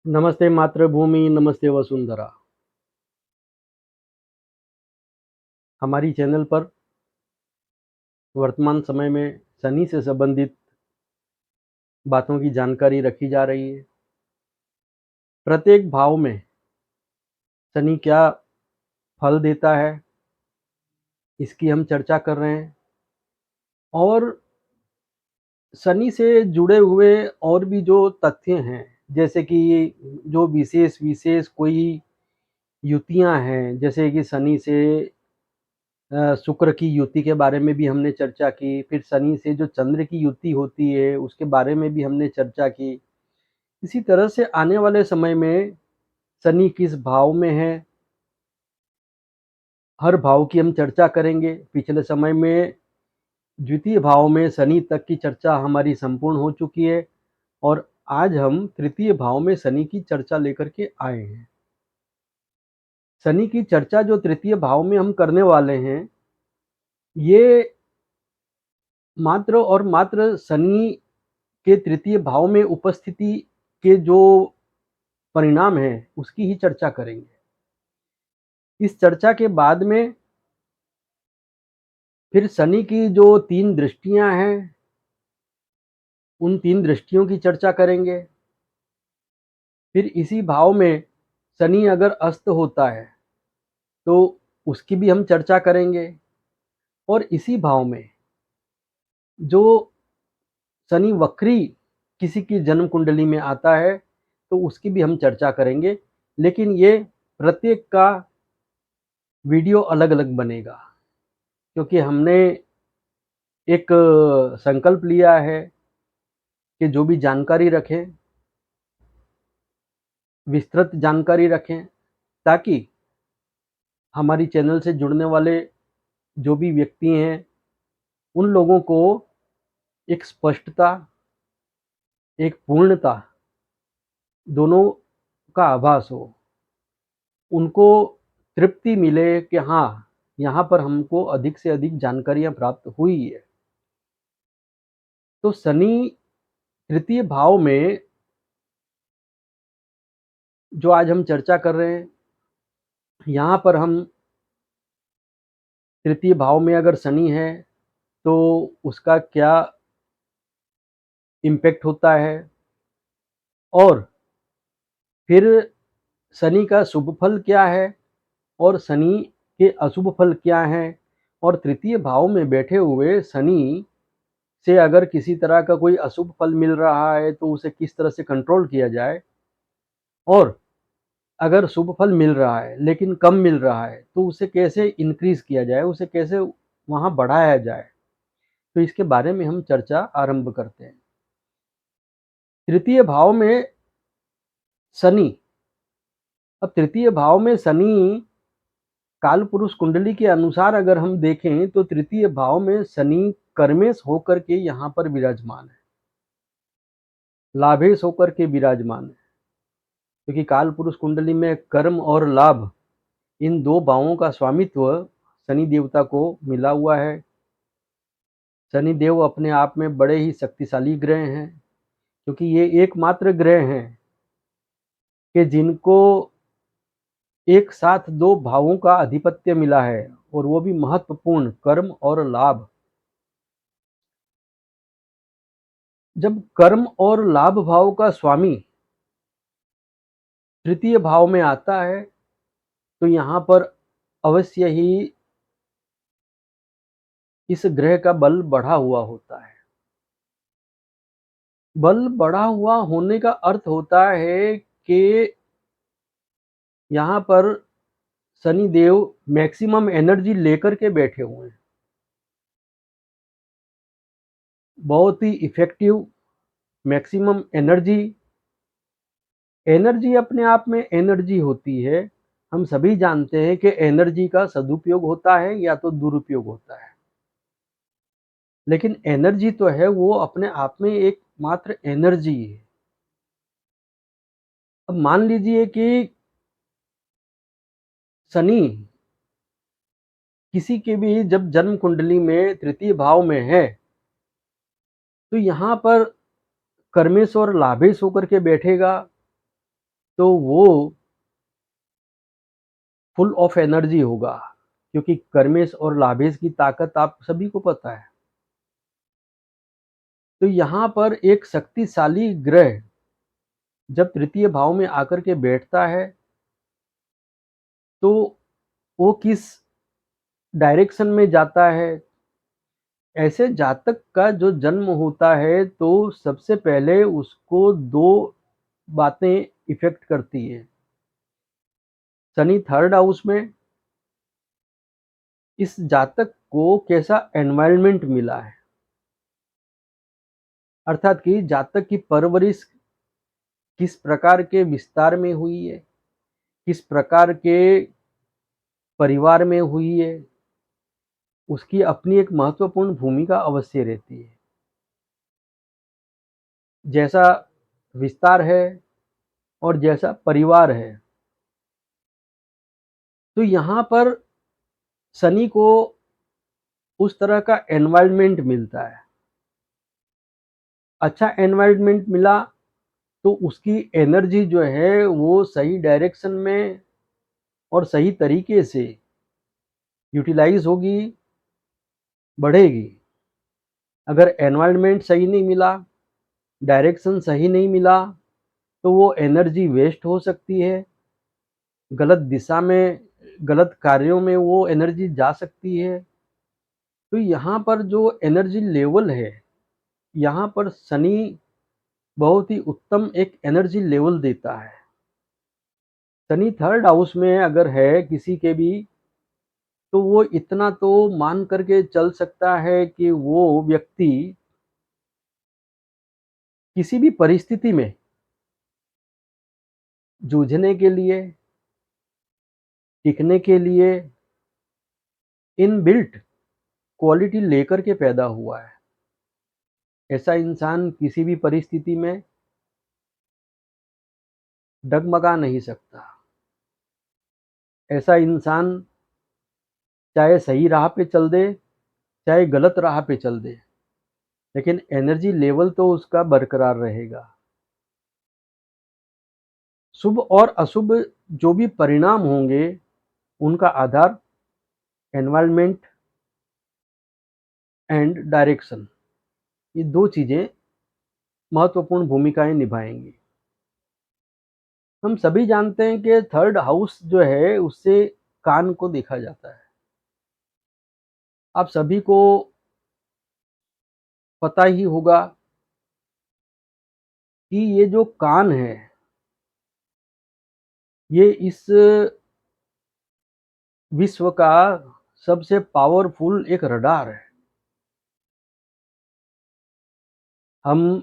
नमस्ते मातृभूमि, नमस्ते वसुंधरा। हमारी चैनल पर वर्तमान समय में शनि से संबंधित बातों की जानकारी रखी जा रही है। प्रत्येक भाव में शनि क्या फल देता है, इसकी हम चर्चा कर रहे हैं। और शनि से जुड़े हुए और भी जो तथ्य हैं, जैसे कि जो विशेष कोई युतियाँ हैं, जैसे कि शनि से शुक्र की युति के बारे में भी हमने चर्चा की। फिर शनि से जो चंद्र की युति होती है, उसके बारे में भी हमने चर्चा की। इसी तरह से आने वाले समय में शनि किस भाव में है, हर भाव की हम चर्चा करेंगे। पिछले समय में द्वितीय भाव में शनि तक की चर्चा हमारी संपूर्ण हो चुकी है और आज हम तृतीय भाव में शनि की चर्चा लेकर के आए हैं। शनि की चर्चा जो तृतीय भाव में हम करने वाले हैं, ये मात्र और मात्र शनि के तृतीय भाव में उपस्थिति के जो परिणाम हैं, उसकी ही चर्चा करेंगे। इस चर्चा के बाद में फिर शनि की जो 3 दृष्टियां हैं, उन 3 दृष्टियों की चर्चा करेंगे। फिर इसी भाव में शनि अगर अस्त होता है, तो उसकी भी हम चर्चा करेंगे। और इसी भाव में जो शनि वक्री किसी की जन्म कुंडली में आता है, तो उसकी भी हम चर्चा करेंगे। लेकिन ये प्रत्येक का वीडियो अलग-अलग बनेगा, क्योंकि हमने एक संकल्प लिया है कि जो भी जानकारी रखें, विस्तृत जानकारी रखें, ताकि हमारी चैनल से जुड़ने वाले जो भी व्यक्ति हैं, उन लोगों को एक स्पष्टता, एक पूर्णता, दोनों का आभास हो। उनको तृप्ति मिले कि हाँ, यहाँ पर हमको अधिक से अधिक जानकारियाँ प्राप्त हुई है। तो शनि तृतीय भाव में जो आज हम चर्चा कर रहे हैं, यहाँ पर हम तृतीय भाव में अगर शनि है, तो उसका क्या इम्पैक्ट होता है, और फिर शनि का शुभ फल क्या है और शनि के अशुभ फल क्या हैं, और तृतीय भाव में बैठे हुए शनि से अगर किसी तरह का कोई अशुभ फल मिल रहा है, तो उसे किस तरह से कंट्रोल किया जाए, और अगर शुभ फल मिल रहा है लेकिन कम मिल रहा है, तो उसे कैसे इंक्रीज किया जाए, उसे कैसे वहाँ बढ़ाया जाए। तो इसके बारे में हम चर्चा आरंभ करते हैं। तृतीय भाव में शनि, अब तृतीय भाव में शनि काल पुरुष कुंडली के अनुसार अगर हम देखें, तो तृतीय भाव में शनि कर्मेश होकर के यहाँ पर विराजमान है, लाभेश होकर के विराजमान है। क्योंकि काल पुरुष कुंडली में कर्म और लाभ, इन दो भावों का स्वामित्व शनि देवता को मिला हुआ है। शनि देव अपने आप में बड़े ही शक्तिशाली ग्रह हैं, क्योंकि ये एकमात्र ग्रह हैं कि जिनको एक साथ दो भावों का आधिपत्य मिला है, और वो भी महत्वपूर्ण कर्म और लाभ। जब कर्म और लाभ भाव का स्वामी तृतीय भाव में आता है, तो यहाँ पर अवश्य ही इस ग्रह का बल बढ़ा हुआ होता है। बल बढ़ा हुआ होने का अर्थ होता है कि यहाँ पर शनि देव मैक्सिमम एनर्जी लेकर के बैठे हुए हैं, बहुत ही इफेक्टिव मैक्सिमम एनर्जी। एनर्जी अपने आप में एनर्जी होती है। हम सभी जानते हैं कि एनर्जी का सदुपयोग होता है या तो दुरुपयोग होता है, लेकिन एनर्जी तो है, वो अपने आप में एक मात्र एनर्जी है। अब मान लीजिए कि शनि किसी के भी जब जन्म कुंडली में तृतीय भाव में है, तो यहाँ पर कर्मेश और लाभेश होकर के बैठेगा, तो वो फुल ऑफ एनर्जी होगा, क्योंकि कर्मेश और लाभेश की ताकत आप सभी को पता है। तो यहाँ पर एक शक्तिशाली ग्रह जब तृतीय भाव में आकर के बैठता है, तो वो किस डायरेक्शन में जाता है। ऐसे जातक का जो जन्म होता है, तो सबसे पहले उसको दो बातें इफेक्ट करती है। शनि थर्ड हाउस में इस जातक को कैसा एनवायरनमेंट मिला है, अर्थात कि जातक की परवरिश किस प्रकार के विस्तार में हुई है, किस प्रकार के परिवार में हुई है, उसकी अपनी एक महत्वपूर्ण भूमिका अवश्य रहती है। जैसा विस्तार है और जैसा परिवार है, तो यहाँ पर शनि को उस तरह का एनवायरनमेंट मिलता है। अच्छा एनवायरनमेंट मिला तो उसकी एनर्जी जो है वो सही डायरेक्शन में और सही तरीके से यूटिलाइज होगी, बढ़ेगी। अगर एनवायरनमेंट सही नहीं मिला, डायरेक्शन सही नहीं मिला, तो वो एनर्जी वेस्ट हो सकती है, गलत दिशा में, गलत कार्यों में वो एनर्जी जा सकती है। तो यहाँ पर जो एनर्जी लेवल है, यहाँ पर शनि बहुत ही उत्तम एक एनर्जी लेवल देता है। शनि थर्ड हाउस में अगर है किसी के भी, तो वो इतना तो मान करके चल सकता है कि वो व्यक्ति किसी भी परिस्थिति में जूझने के लिए, टिकने के लिए इनबिल्ट क्वालिटी लेकर के पैदा हुआ है। ऐसा इंसान किसी भी परिस्थिति में डगमगा नहीं सकता। ऐसा इंसान चाहे सही राह पे चल दे, चाहे गलत राह पे चल दे, लेकिन एनर्जी लेवल तो उसका बरकरार रहेगा। शुभ और अशुभ जो भी परिणाम होंगे, उनका आधार एनवायरनमेंट एंड डायरेक्शन, ये दो चीजें महत्वपूर्ण भूमिकाएं निभाएंगी। हम सभी जानते हैं कि थर्ड हाउस जो है उससे कान को देखा जाता है। आप सभी को पता ही होगा कि ये जो कान है, ये इस विश्व का सबसे पावरफुल एक रडार है। हम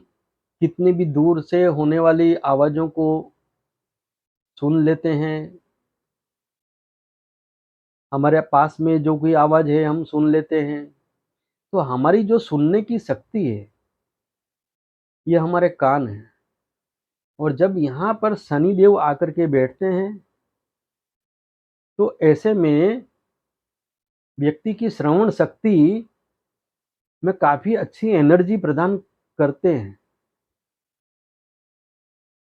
कितनी भी दूर से होने वाली आवाज़ों को सुन लेते हैं, हमारे पास में जो कोई आवाज़ है हम सुन लेते हैं। तो हमारी जो सुनने की शक्ति है, ये हमारे कान है। और जब यहाँ पर शनि देव आकर के बैठते हैं, तो ऐसे में व्यक्ति की श्रवण शक्ति में काफ़ी अच्छी एनर्जी प्रदान करते हैं।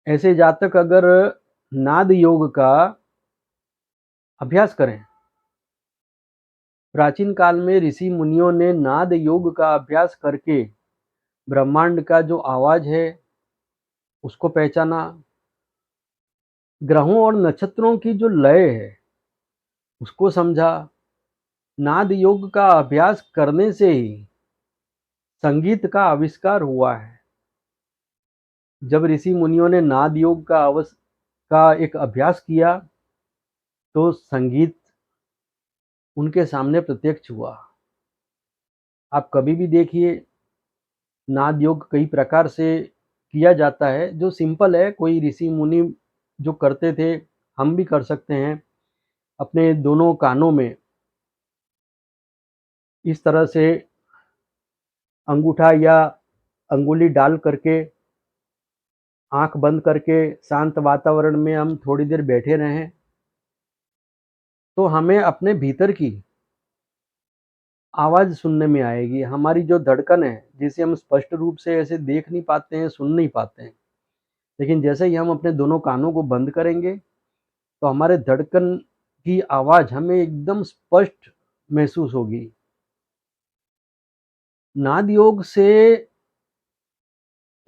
ऐसे जातक अगर नाद योग का अभ्यास करें, प्राचीन काल में ऋषि मुनियों ने नाद योग का अभ्यास करके ब्रह्मांड का जो आवाज है उसको पहचाना, ग्रहों और नक्षत्रों की जो लय है उसको समझा। नाद योग का अभ्यास करने से ही संगीत का आविष्कार हुआ है। जब ऋषि मुनियों ने नाद योग का एक अभ्यास किया, तो संगीत उनके सामने प्रत्यक्ष हुआ। आप कभी भी देखिए, नाद योग कई प्रकार से किया जाता है। जो सिंपल है, कोई ऋषि मुनि जो करते थे, हम भी कर सकते हैं। अपने दोनों कानों में इस तरह से अंगूठा या अंगुली डाल करके, आंख बंद करके शांत वातावरण में हम थोड़ी देर बैठे रहें, तो हमें अपने भीतर की आवाज़ सुनने में आएगी। हमारी जो धड़कन है, जिसे हम स्पष्ट रूप से ऐसे देख नहीं पाते हैं, सुन नहीं पाते हैं, लेकिन जैसे ही हम अपने दोनों कानों को बंद करेंगे, तो हमारे धड़कन की आवाज़ हमें एकदम स्पष्ट महसूस होगी। नाद योग से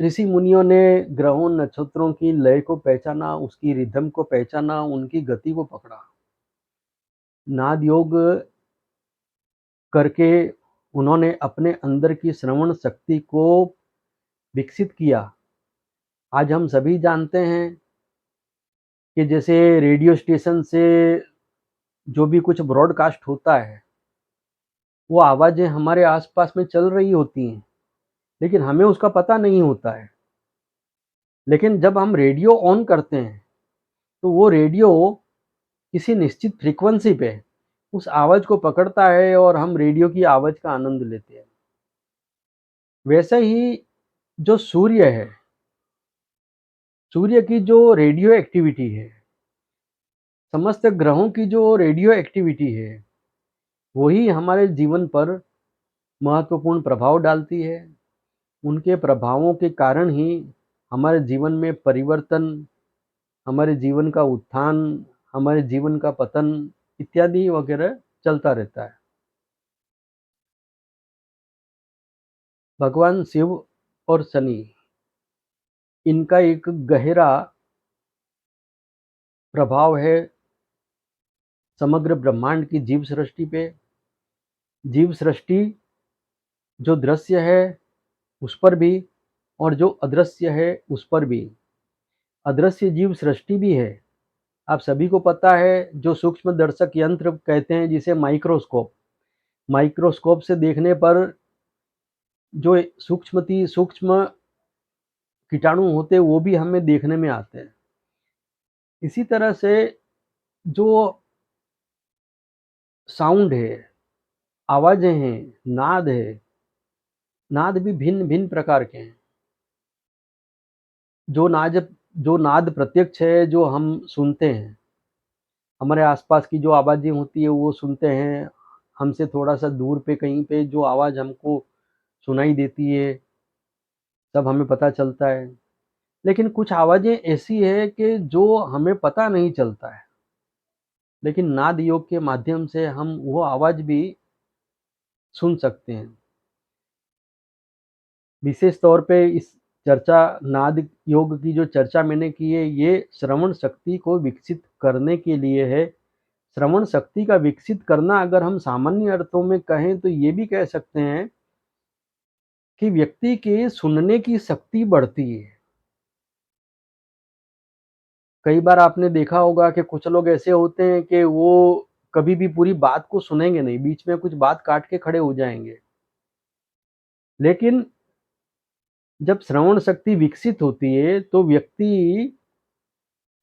ऋषि मुनियों ने ग्रहों, नक्षत्रों की लय को पहचाना, उसकी रिदम को पहचाना, उनकी गति को पकड़ा। नाद योग करके उन्होंने अपने अंदर की श्रवण शक्ति को विकसित किया। आज हम सभी जानते हैं कि जैसे रेडियो स्टेशन से जो भी कुछ ब्रॉडकास्ट होता है, वो आवाज़ें हमारे आस-पास में चल रही होती हैं, लेकिन हमें उसका पता नहीं होता है। लेकिन जब हम रेडियो ऑन करते हैं, तो वो रेडियो किसी निश्चित फ्रीक्वेंसी पे उस आवाज़ को पकड़ता है और हम रेडियो की आवाज़ का आनंद लेते हैं। वैसे ही जो सूर्य है, सूर्य की जो रेडियो एक्टिविटी है, समस्त ग्रहों की जो रेडियो एक्टिविटी है, वही हमारे जीवन पर महत्वपूर्ण प्रभाव डालती है। उनके प्रभावों के कारण ही हमारे जीवन में परिवर्तन, हमारे जीवन का उत्थान, हमारे जीवन का पतन इत्यादि वगैरह चलता रहता है। भगवान शिव और शनि, इनका एक गहरा प्रभाव है समग्र ब्रह्मांड की जीव सृष्टि पे। जीव सृष्टि जो दृश्य है उस पर भी और जो अदृश्य है उस पर भी। अदृश्य जीव सृष्टि भी है। आप सभी को पता है जो सूक्ष्म दर्शक यंत्र कहते हैं जिसे माइक्रोस्कोप। माइक्रोस्कोप से देखने पर जो सूक्ष्म कीटाणु होते हैं वो भी हमें देखने में आते हैं। इसी तरह से जो साउंड है, आवाज़ें हैं, नाद है, नाद भी भिन्न-भिन्न प्रकार के हैं। जो नाज जो नाद प्रत्यक्ष है, जो हम सुनते हैं, हमारे आसपास की जो आवाज़ें होती है वो सुनते हैं। हमसे थोड़ा-सा दूर पे कहीं पे जो आवाज़ हमको सुनाई देती है, सब हमें पता चलता है। लेकिन कुछ आवाज़ें ऐसी हैं कि जो हमें पता नहीं चलता है, लेकिन नाद योग के माध्यम से हम वो आवाज़ भी सुन सकते हैं। विशेष तौर पे इस चर्चा नाद योग की जो चर्चा मैंने की है, ये श्रवण शक्ति को विकसित करने के लिए है। श्रवण शक्ति का विकसित करना अगर हम सामान्य अर्थों में कहें तो ये भी कह सकते हैं कि व्यक्ति के सुनने की शक्ति बढ़ती है। कई बार आपने देखा होगा कि कुछ लोग ऐसे होते हैं कि वो कभी भी पूरी बात को सुनेंगे नहीं, बीच में कुछ बात काट के खड़े हो जाएँगे। लेकिन जब श्रवण शक्ति विकसित होती है, तो व्यक्ति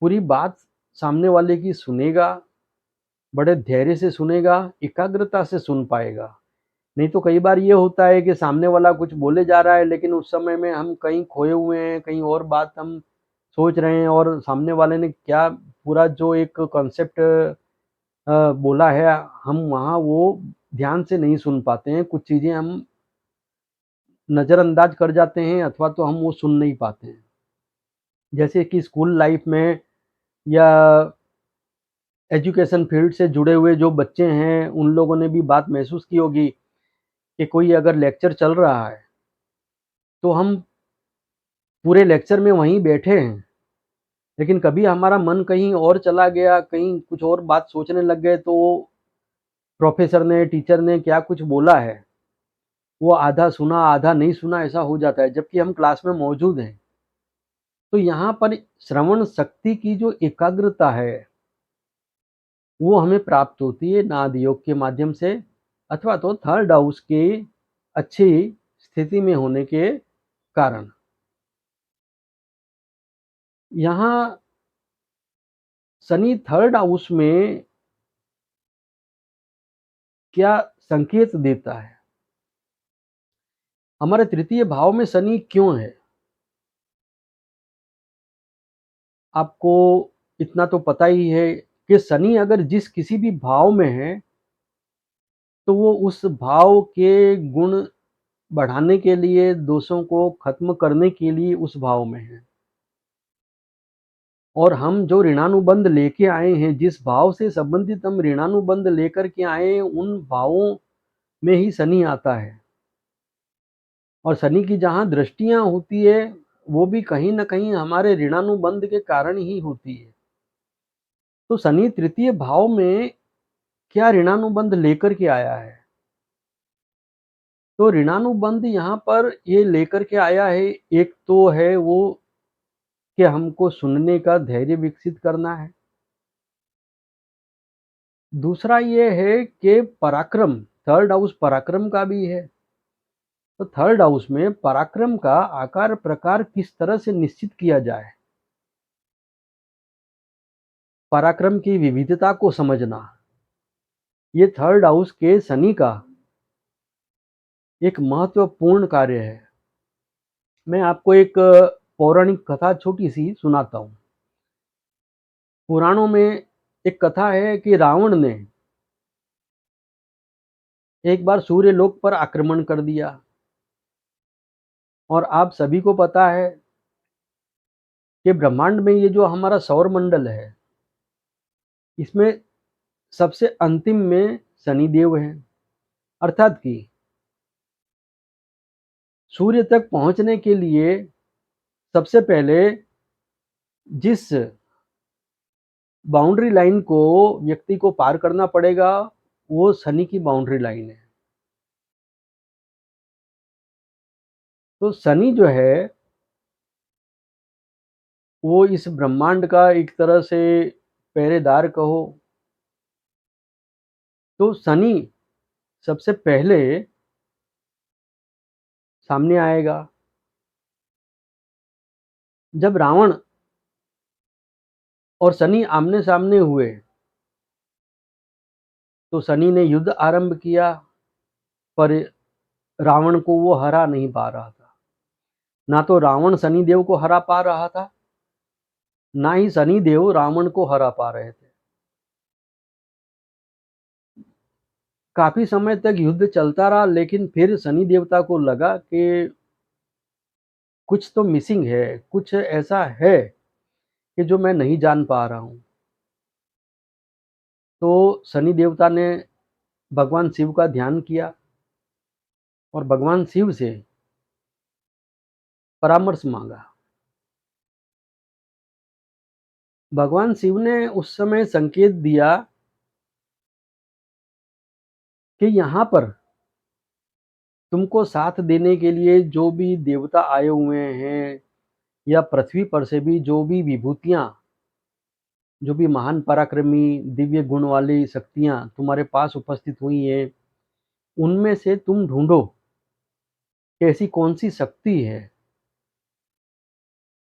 पूरी बात सामने वाले की सुनेगा, बड़े धैर्य से सुनेगा, एकाग्रता से सुन पाएगा। नहीं तो कई बार ये होता है कि सामने वाला कुछ बोले जा रहा है, लेकिन उस समय में हम कहीं खोए हुए हैं, कहीं और बात हम सोच रहे हैं और सामने वाले ने क्या पूरा जो एक कॉन्सेप्ट बोला है, हम वहाँ वो ध्यान से नहीं सुन पाते हैं। कुछ चीज़ें हम नज़रअंदाज कर जाते हैं अथवा तो हम वो सुन नहीं पाते हैं। जैसे कि स्कूल लाइफ़ में या एजुकेशन फ़ील्ड से जुड़े हुए जो बच्चे हैं, उन लोगों ने भी बात महसूस की होगी कि कोई अगर लेक्चर चल रहा है, तो हम पूरे लेक्चर में वहीं बैठे हैं, लेकिन कभी हमारा मन कहीं और चला गया, कहीं कुछ और बात सोचने लग गए, तो प्रोफ़ेसर ने, टीचर ने क्या कुछ बोला है, वो आधा सुना, आधा नहीं सुना, ऐसा हो जाता है, जबकि हम क्लास में मौजूद हैं। तो यहाँ पर श्रवण शक्ति की जो एकाग्रता है, वो हमें प्राप्त होती है नाद योग के माध्यम से अथवा तो थर्ड हाउस की अच्छी स्थिति में होने के कारण। यहाँ शनि थर्ड हाउस में क्या संकेत देता है? हमारे तृतीय भाव में शनि क्यों है? आपको इतना तो पता ही है कि शनि अगर जिस किसी भी भाव में है, तो वो उस भाव के गुण बढ़ाने के लिए, दोषों को खत्म करने के लिए उस भाव में है। और हम जो ऋणानुबंध लेके आए हैं, जिस भाव से संबंधित हम ऋणानुबंध लेकर के आए हैं, उन भावों में ही शनि आता है। और शनि की जहाँ दृष्टियाँ होती है, वो भी कहीं न कहीं हमारे ऋणानुबंध के कारण ही होती है। तो शनि तृतीय भाव में क्या ऋणानुबंध लेकर के आया है? तो ऋणानुबंध यहाँ पर ये लेकर के आया है, एक तो है वो कि हमको सुनने का धैर्य विकसित करना है। दूसरा ये है कि पराक्रम, थर्ड हाउस पराक्रम का भी है। तो थर्ड हाउस में पराक्रम का आकार प्रकार किस तरह से निश्चित किया जाए, पराक्रम की विविधता को समझना, ये थर्ड हाउस के शनि का एक महत्वपूर्ण कार्य है। मैं आपको एक पौराणिक कथा छोटी सी सुनाता हूँ। पुराणों में एक कथा है कि रावण ने एक बार सूर्यलोक पर आक्रमण कर दिया। और आप सभी को पता है कि ब्रह्मांड में ये जो हमारा सौर मंडल है, इसमें सबसे अंतिम में शनिदेव हैं। अर्थात कि सूर्य तक पहुंचने के लिए सबसे पहले जिस बाउंड्री लाइन को व्यक्ति को पार करना पड़ेगा, वो शनि की बाउंड्री लाइन है। तो शनि जो है, वो इस ब्रह्मांड का एक तरह से पहरेदार कहो। तो शनि सबसे पहले सामने आएगा। जब रावण और शनि आमने सामने हुए, तो शनि ने युद्ध आरंभ किया, पर रावण को वो हरा नहीं पा रहा था। ना तो रावण शनिदेव को हरा पा रहा था, ना ही शनिदेव रावण को हरा पा रहे थे। काफी समय तक युद्ध चलता रहा, लेकिन फिर शनि देवता को लगा कि कुछ तो मिसिंग है, कुछ ऐसा है कि जो मैं नहीं जान पा रहा हूं। तो शनि देवता ने भगवान शिव का ध्यान किया और भगवान शिव से परामर्श मांगा। भगवान शिव ने उस समय संकेत दिया कि यहाँ पर तुमको साथ देने के लिए जो भी देवता आए हुए हैं, या पृथ्वी पर से भी जो भी विभूतियां, जो भी महान पराक्रमी दिव्य गुण वाली शक्तियां तुम्हारे पास उपस्थित हुई हैं, उनमें से तुम ढूंढो कि ऐसी कौन सी शक्ति है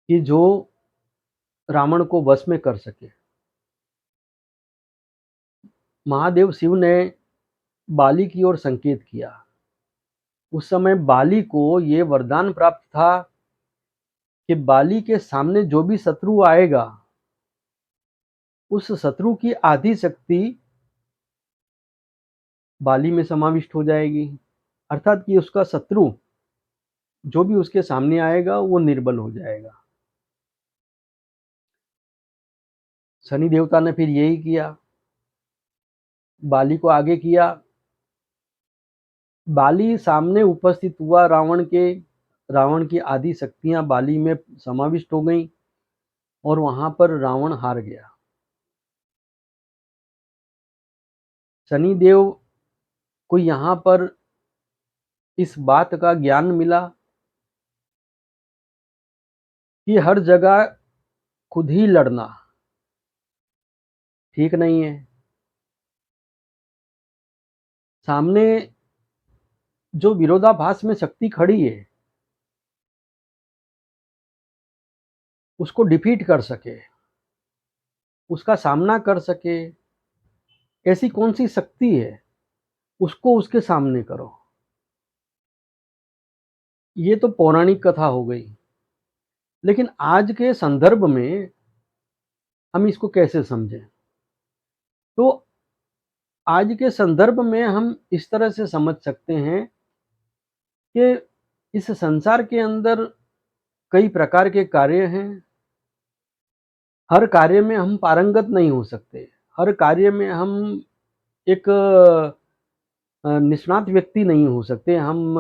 कि जो रावण को वश में कर सके। महादेव शिव ने बाली की ओर संकेत किया। उस समय बाली को ये वरदान प्राप्त था कि बाली के सामने जो भी शत्रु आएगा, उस शत्रु की आधी शक्ति बाली में समाविष्ट हो जाएगी। अर्थात कि उसका शत्रु जो भी उसके सामने आएगा, वो निर्बल हो जाएगा। शनि देवता ने फिर यही किया, बाली को आगे किया। बाली सामने उपस्थित हुआ रावण के, रावण की आधी शक्तियां बाली में समाविष्ट हो गईं और वहां पर रावण हार गया। शनिदेव को यहाँ पर इस बात का ज्ञान मिला कि हर जगह खुद ही लड़ना ठीक नहीं है। सामने जो विरोधाभास में शक्ति खड़ी है, उसको डिफीट कर सके, उसका सामना कर सके, ऐसी कौन सी शक्ति है, उसको उसके सामने करो। ये तो पौराणिक कथा हो गई, लेकिन आज के संदर्भ में हम इसको कैसे समझें? तो आज के संदर्भ में हम इस तरह से समझ सकते हैं कि इस संसार के अंदर कई प्रकार के कार्य हैं, हर कार्य में हम पारंगत नहीं हो सकते। हर कार्य में हम एक निष्णात व्यक्ति नहीं हो सकते। हम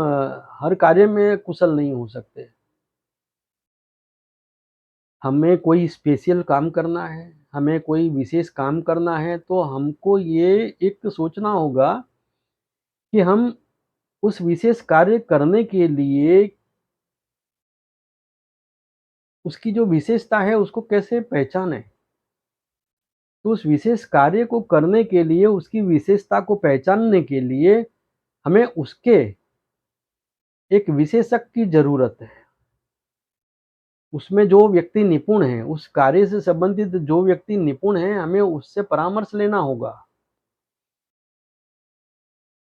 हर कार्य में कुशल नहीं हो सकते। हमें कोई स्पेशल काम करना है, हमें कोई विशेष काम करना है, तो हमको ये एक सोचना होगा कि हम उस विशेष कार्य करने के लिए उसकी जो विशेषता है उसको कैसे पहचानें। तो उस विशेष कार्य को करने के लिए, उसकी विशेषता को पहचानने के लिए हमें उसके एक विशेषज्ञ की ज़रूरत है। उसमें जो व्यक्ति निपुण है, उस कार्य से संबंधित जो व्यक्ति निपुण है, हमें उससे परामर्श लेना होगा।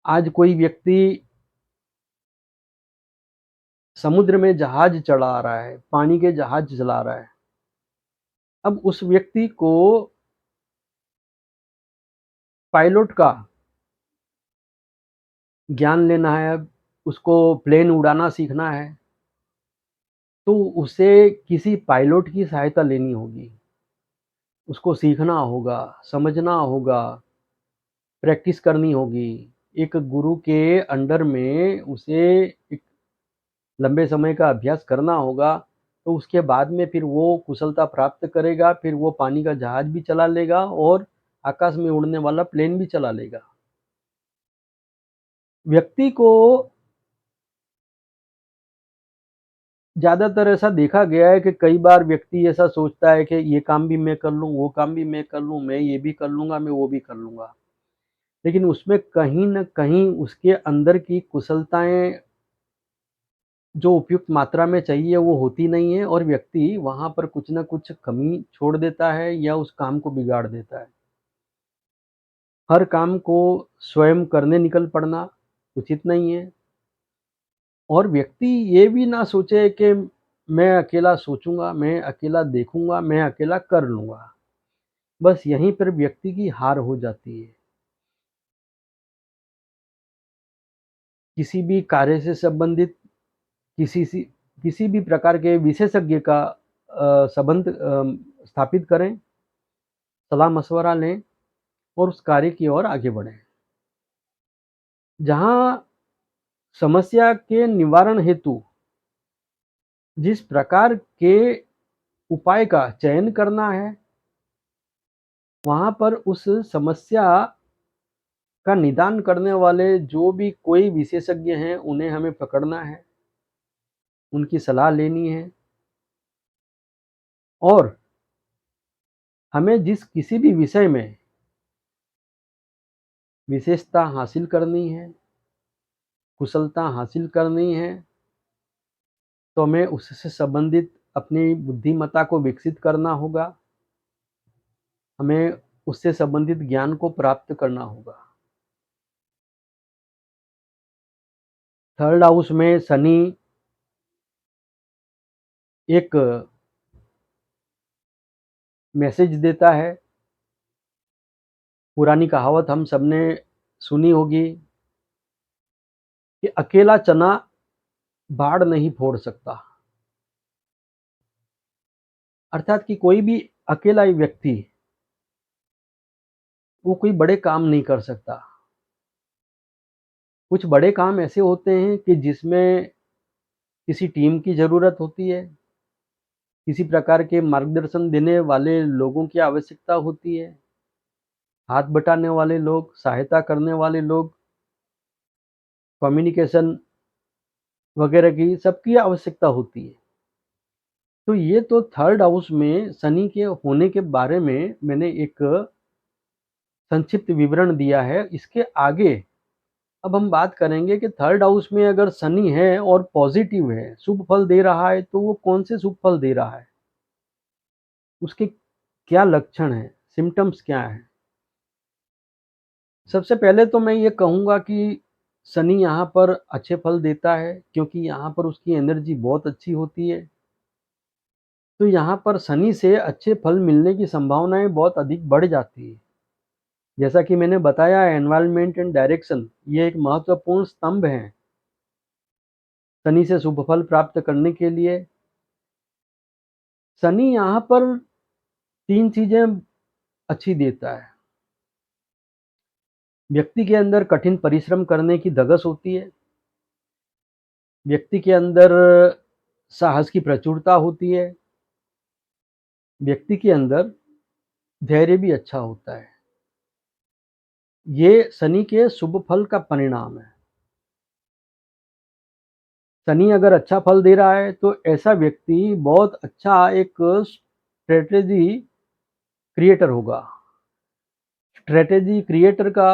आज कोई व्यक्ति समुद्र में जहाज चला रहा है, पानी के जहाज चला रहा है। अब उस व्यक्ति को पायलट का ज्ञान लेना है, उसको प्लेन उड़ाना सीखना है, तो उसे किसी पायलट की सहायता लेनी होगी। उसको सीखना होगा, समझना होगा, प्रैक्टिस करनी होगी। एक गुरु के अंडर में उसे एक लंबे समय का अभ्यास करना होगा, तो उसके बाद में फिर वो कुशलता प्राप्त करेगा, फिर वो पानी का जहाज भी चला लेगा और आकाश में उड़ने वाला प्लेन भी चला लेगा। व्यक्ति को ज़्यादातर ऐसा देखा गया है कि कई बार व्यक्ति ऐसा सोचता है कि ये काम भी मैं कर लूँ, वो काम भी मैं कर लूँ, मैं ये भी कर लूँगा, मैं वो भी कर लूँगा। लेकिन उसमें कहीं न कहीं उसके अंदर की कुशलताएँ जो उपयुक्त मात्रा में चाहिए वो होती नहीं है और व्यक्ति वहाँ पर कुछ न कुछ कमी छोड़ देता है या उस काम को बिगाड़ देता है। हर काम को स्वयं करने निकल पड़ना उचित नहीं है और व्यक्ति ये भी ना सोचे कि मैं अकेला सोचूँगा, मैं अकेला देखूँगा, मैं अकेला कर लूँगा। बस यहीं पर व्यक्ति की हार हो जाती है। किसी भी कार्य से संबंधित किसी सी किसी भी प्रकार के विशेषज्ञ का संबंध स्थापित करें, सलाह-मशवरा लें और उस कार्य की ओर आगे बढ़ें। जहाँ समस्या के निवारण हेतु जिस प्रकार के उपाय का चयन करना है, वहाँ पर उस समस्या का निदान करने वाले जो भी कोई विशेषज्ञ हैं, उन्हें हमें पकड़ना है, उनकी सलाह लेनी है और हमें जिस किसी भी विषय में विशेषता हासिल करनी है, कुशलता हासिल करनी है, तो हमें उससे संबंधित अपनी बुद्धिमत्ता को विकसित करना होगा। हमें उससे संबंधित ज्ञान को प्राप्त करना होगा। थर्ड हाउस में शनि एक मैसेज देता है। पुरानी कहावत हम सबने सुनी होगी कि अकेला चना बाढ़ नहीं फोड़ सकता। अर्थात कि कोई भी अकेला व्यक्ति वो कोई बड़े काम नहीं कर सकता। कुछ बड़े काम ऐसे होते हैं कि जिसमें किसी टीम की ज़रूरत होती है, किसी प्रकार के मार्गदर्शन देने वाले लोगों की आवश्यकता होती है, हाथ बटाने वाले लोग, सहायता करने वाले लोग, कम्युनिकेशन वगैरह की सबकी आवश्यकता होती है। तो ये तो थर्ड हाउस में शनि के होने के बारे में मैंने एक संक्षिप्त विवरण दिया है। इसके आगे अब हम बात करेंगे कि थर्ड हाउस में अगर शनि है और पॉजिटिव है, शुभ फल दे रहा है, तो वो कौन से शुभ फल दे रहा है? उसके क्या लक्षण हैं? सिम्पटम्स क्या हैं? सबसे पहले तो मैं ये कहूँगा कि शनि यहाँ पर अच्छे फल देता है क्योंकि यहाँ पर उसकी एनर्जी बहुत अच्छी होती है। तो यहाँ पर शनि से अच्छे फल मिलने की संभावनाएँ बहुत अधिक बढ़ जाती है। जैसा कि मैंने बताया एनवायरनमेंट एंड डायरेक्शन ये एक महत्वपूर्ण स्तंभ हैं, शनि से शुभ फल प्राप्त करने के लिए। शनि यहाँ पर 3 चीज़ें अच्छी देता है। व्यक्ति के अंदर कठिन परिश्रम करने की धगस होती है। व्यक्ति के अंदर साहस की प्रचुरता होती है। व्यक्ति के अंदर धैर्य भी अच्छा होता है। ये शनि के शुभ फल का परिणाम है। शनि अगर अच्छा फल दे रहा है तो ऐसा व्यक्ति बहुत अच्छा एक स्ट्रैटेजी क्रिएटर होगा। स्ट्रैटेजी क्रिएटर का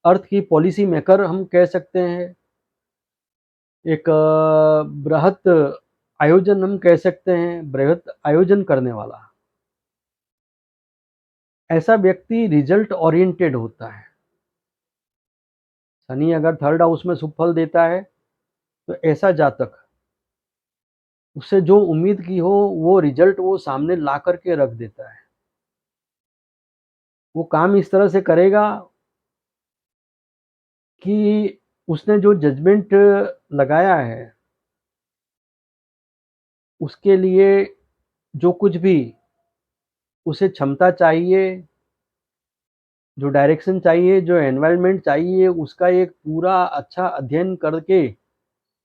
अर्थ की पॉलिसी मेकर हम कह सकते हैं। एक बृहत आयोजन हम कह सकते हैं, बृहत आयोजन करने वाला। ऐसा व्यक्ति रिजल्ट ओरिएंटेड होता है। शनि अगर थर्ड हाउस में शुभ फल देता है तो ऐसा जातक उससे जो उम्मीद की हो वो रिजल्ट वो सामने ला करके रख देता है। वो काम इस तरह से करेगा कि उसने जो जजमेंट लगाया है उसके लिए जो कुछ भी उसे क्षमता चाहिए, जो डायरेक्शन चाहिए, जो एनवायरनमेंट चाहिए, उसका एक पूरा अच्छा अध्ययन करके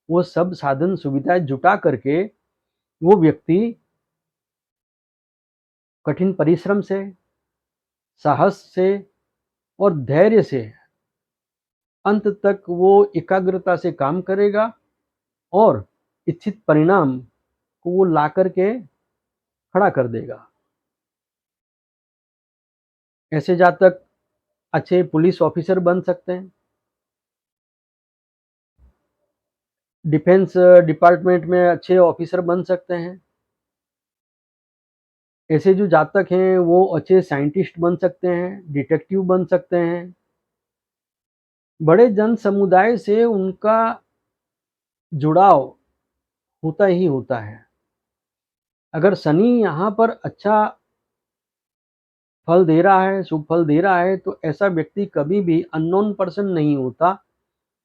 वो सब साधन सुविधाएं जुटा करके वो व्यक्ति कठिन परिश्रम से, साहस से और धैर्य से अंत तक वो एकाग्रता से काम करेगा और इच्छित परिणाम को वो ला करके खड़ा कर देगा। ऐसे जातक अच्छे पुलिस ऑफिसर बन सकते हैं। डिफेंस डिपार्टमेंट में अच्छे ऑफिसर बन सकते हैं। ऐसे जो जातक हैं वो अच्छे साइंटिस्ट बन सकते हैं, डिटेक्टिव बन सकते हैं। बड़े जन समुदाय से उनका जुड़ाव होता ही होता है। अगर शनि यहाँ पर अच्छा फल दे रहा है, शुभ फल दे रहा है तो ऐसा व्यक्ति कभी भी अननोन पर्सन नहीं होता।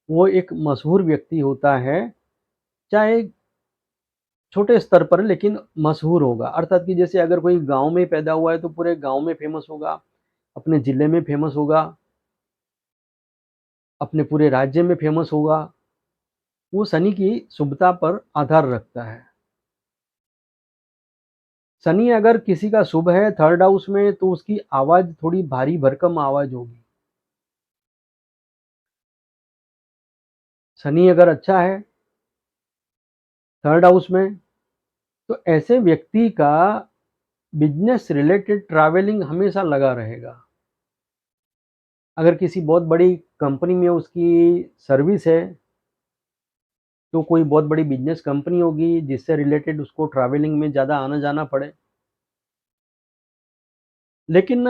वो एक मशहूर व्यक्ति होता है, चाहे छोटे स्तर पर लेकिन मशहूर होगा। अर्थात कि जैसे अगर कोई गाँव में पैदा हुआ है तो पूरे गाँव में फेमस होगा, अपने ज़िले में फेमस होगा, अपने पूरे राज्य में फेमस होगा। वो शनि की शुभता पर आधार रखता है। शनि अगर किसी का शुभ है थर्ड हाउस में तो उसकी आवाज़ थोड़ी भारी भरकम आवाज़ होगी। शनि अगर अच्छा है थर्ड हाउस में तो ऐसे व्यक्ति का बिजनेस रिलेटेड ट्रैवलिंग हमेशा लगा रहेगा। अगर किसी बहुत बड़ी कंपनी में उसकी सर्विस है तो कोई बहुत बड़ी बिजनेस कंपनी होगी जिससे रिलेटेड उसको ट्रैवलिंग में ज़्यादा आना जाना पड़े। लेकिन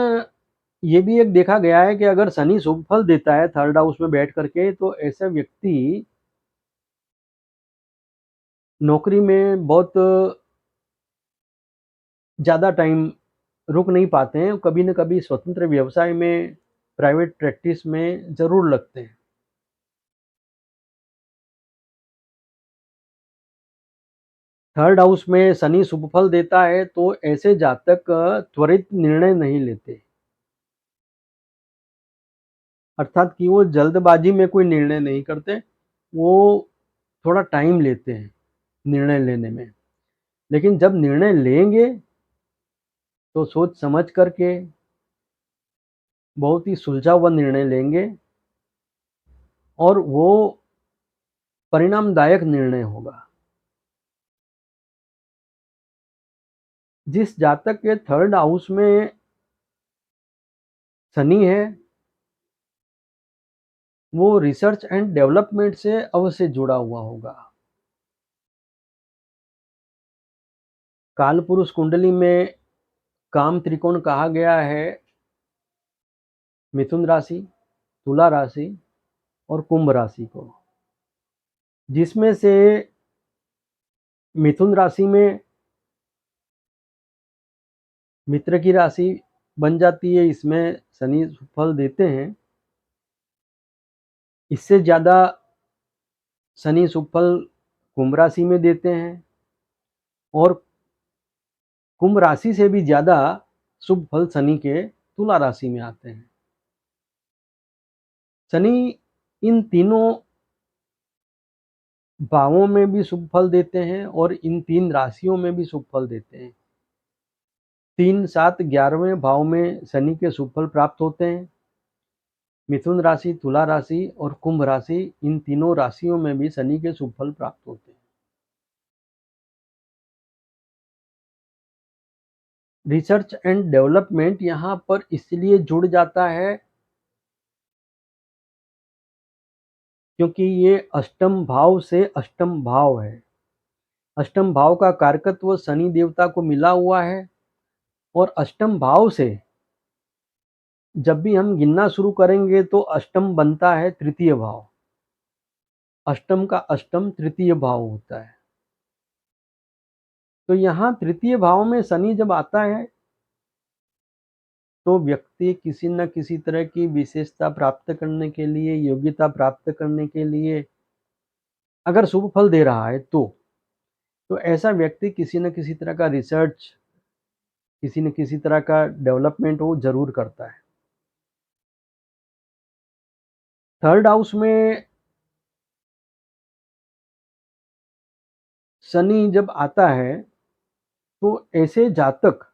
ये भी एक देखा गया है कि अगर शनि शुभ फल देता है थर्ड हाउस में बैठ करके तो ऐसा व्यक्ति नौकरी में बहुत ज़्यादा टाइम रुक नहीं पाते हैं, कभी न कभी स्वतंत्र व्यवसाय में, प्राइवेट प्रैक्टिस में ज़रूर लगते हैं। थर्ड हाउस में शनि शुभ फल देता है तो ऐसे जातक त्वरित निर्णय नहीं लेते। अर्थात कि वो जल्दबाजी में कोई निर्णय नहीं करते, वो थोड़ा टाइम लेते हैं निर्णय लेने में। लेकिन जब निर्णय लेंगे तो सोच समझ करके बहुत ही सुलझा हुआ निर्णय लेंगे और वो परिणामदायक निर्णय होगा। जिस जातक के थर्ड हाउस में शनि है वो रिसर्च एंड डेवलपमेंट से अवश्य जुड़ा हुआ होगा। कालपुरुष कुंडली में काम त्रिकोण कहा गया है मिथुन राशि, तुला राशि और कुंभ राशि को, जिसमें से मिथुन राशि में मित्र की राशि बन जाती है। इसमें शनि फल देते हैं। इससे ज़्यादा शनि शुभ फल कुंभ राशि में देते हैं और कुंभ राशि से भी ज़्यादा शुभ फल शनि के तुला राशि में आते हैं। शनि इन तीनों भावों में भी शुभ फल देते हैं और इन 3 राशियों में भी शुभ फल देते हैं। 3, 7, 11वें भाव में शनि के शुभ फल प्राप्त होते हैं। मिथुन राशि, तुला राशि और कुंभ राशि, इन तीनों राशियों में भी शनि के शुभ फल प्राप्त होते हैं। रिसर्च एंड डेवलपमेंट यहाँ पर इसलिए जुड़ जाता है क्योंकि ये अष्टम भाव से अष्टम भाव है। अष्टम भाव का कारकत्व शनि देवता को मिला हुआ है और अष्टम भाव से जब भी हम गिनना शुरू करेंगे तो अष्टम बनता है तृतीय भाव। अष्टम का अष्टम तृतीय भाव होता है। तो यहाँ तृतीय भाव में शनि जब आता है तो व्यक्ति किसी न किसी तरह की विशेषता प्राप्त करने के लिए, योग्यता प्राप्त करने के लिए अगर शुभ फल दे रहा है तो ऐसा व्यक्ति किसी न किसी तरह का रिसर्च, किसी न किसी तरह का डेवलपमेंट वो ज़रूर करता है। थर्ड हाउस में शनि जब आता है तो ऐसे जातक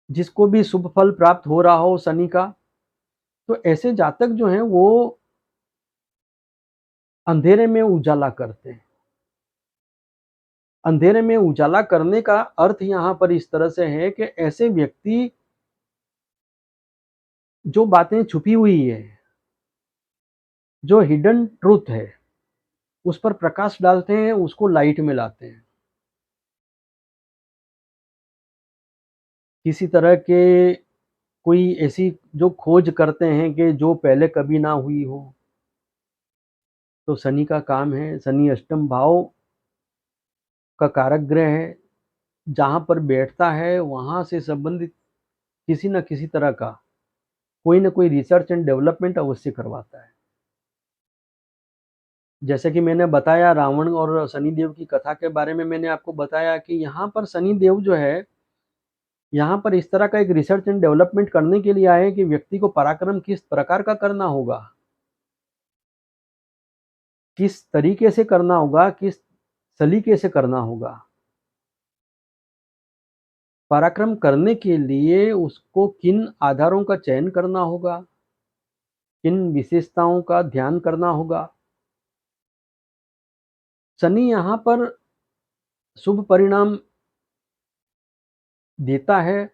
जिसको भी शुभ फल प्राप्त हो रहा हो शनि का, तो ऐसे जातक जो हैं वो अंधेरे में उजाला करते हैं। अंधेरे में उजाला करने का अर्थ यहाँ पर इस तरह से है कि ऐसे व्यक्ति जो बातें छुपी हुई है, जो हिडन ट्रूथ है, उस पर प्रकाश डालते हैं, उसको लाइट में लाते हैं। किसी तरह के कोई ऐसी जो खोज करते हैं कि जो पहले कभी ना हुई हो, तो शनि का काम है। शनि अष्टम भाव का कारक ग्रह है। जहाँ पर बैठता है वहाँ से संबंधित किसी न किसी तरह का कोई न कोई रिसर्च एंड डेवलपमेंट अवश्य करवाता है। जैसे कि मैंने बताया रावण और शनिदेव की कथा के बारे में, मैंने आपको बताया कि यहाँ पर शनिदेव जो है, यहाँ पर इस तरह का एक रिसर्च एंड डेवलपमेंट करने के लिए आए हैं कि व्यक्ति को पराक्रम किस प्रकार का करना होगा, किस तरीके से करना होगा, किस सलीके से करना होगा। पराक्रम करने के लिए उसको किन आधारों का चयन करना होगा, किन विशेषताओं का ध्यान करना होगा। शनि यहाँ पर शुभ परिणाम देता है,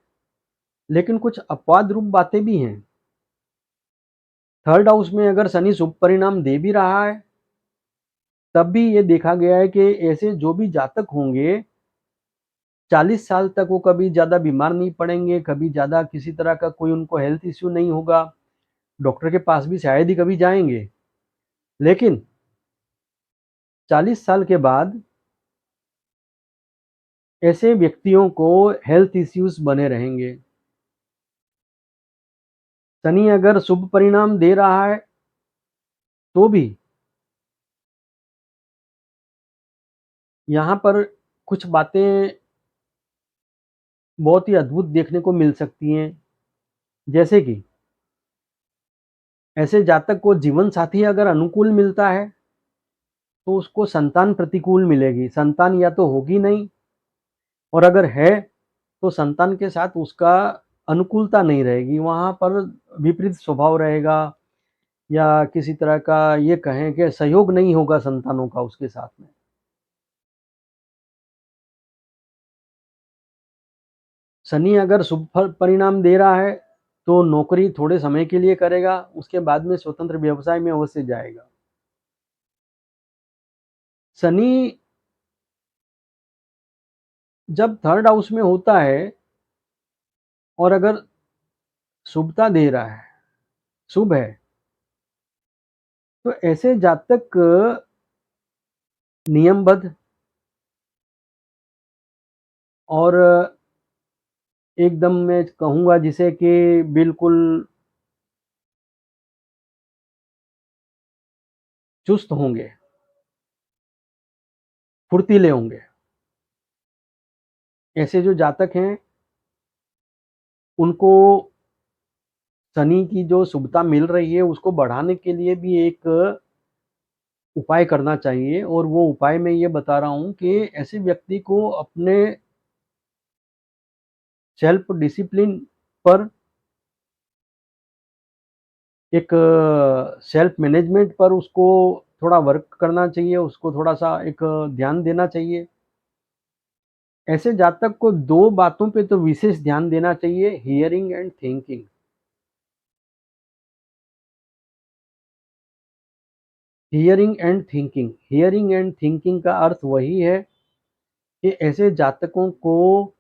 लेकिन कुछ अपवाद रूप बातें भी हैं। थर्ड हाउस में अगर शनि शुभ परिणाम दे भी रहा है, तब भी ये देखा गया है कि ऐसे जो भी जातक होंगे 40 साल तक वो कभी ज़्यादा बीमार नहीं पड़ेंगे, कभी ज़्यादा किसी तरह का कोई उनको हेल्थ इश्यू नहीं होगा, डॉक्टर के पास भी शायद ही कभी जाएंगे। लेकिन 40 साल के बाद ऐसे व्यक्तियों को हेल्थ इश्यूज बने रहेंगे। शनि अगर शुभ परिणाम दे रहा है तो भी यहाँ पर कुछ बातें बहुत ही अद्भुत देखने को मिल सकती हैं। जैसे कि ऐसे जातक को जीवन साथी अगर अनुकूल मिलता है तो उसको संतान प्रतिकूल मिलेगी, संतान या तो होगी नहीं, और अगर है तो संतान के साथ उसका अनुकूलता नहीं रहेगी, वहाँ पर विपरीत स्वभाव रहेगा, या किसी तरह का ये कहें कि सहयोग नहीं होगा संतानों का उसके साथ में। शनि अगर शुभ परिणाम दे रहा है तो नौकरी थोड़े समय के लिए करेगा, उसके बाद में स्वतंत्र व्यवसाय में अवश्य जाएगा। शनि जब थर्ड हाउस में होता है और अगर शुभता दे रहा है, शुभ है, तो ऐसे जातक नियमबद्ध और एकदम मैं कहूँगा जिसे कि बिल्कुल चुस्त होंगे, फुर्तीले होंगे। ऐसे जो जातक हैं उनको शनि की जो शुभता मिल रही है उसको बढ़ाने के लिए भी एक उपाय करना चाहिए, और वो उपाय मैं ये बता रहा हूँ कि ऐसे व्यक्ति को अपने सेल्फ डिसिप्लिन पर, एक सेल्फ मैनेजमेंट पर उसको थोड़ा वर्क करना चाहिए, उसको थोड़ा-सा एक ध्यान देना चाहिए। ऐसे जातक को 2 बातों पे तो विशेष ध्यान देना चाहिए, hearing and thinking. Hearing and thinking, hearing and thinking का अर्थ वही है कि ऐसे जातकों को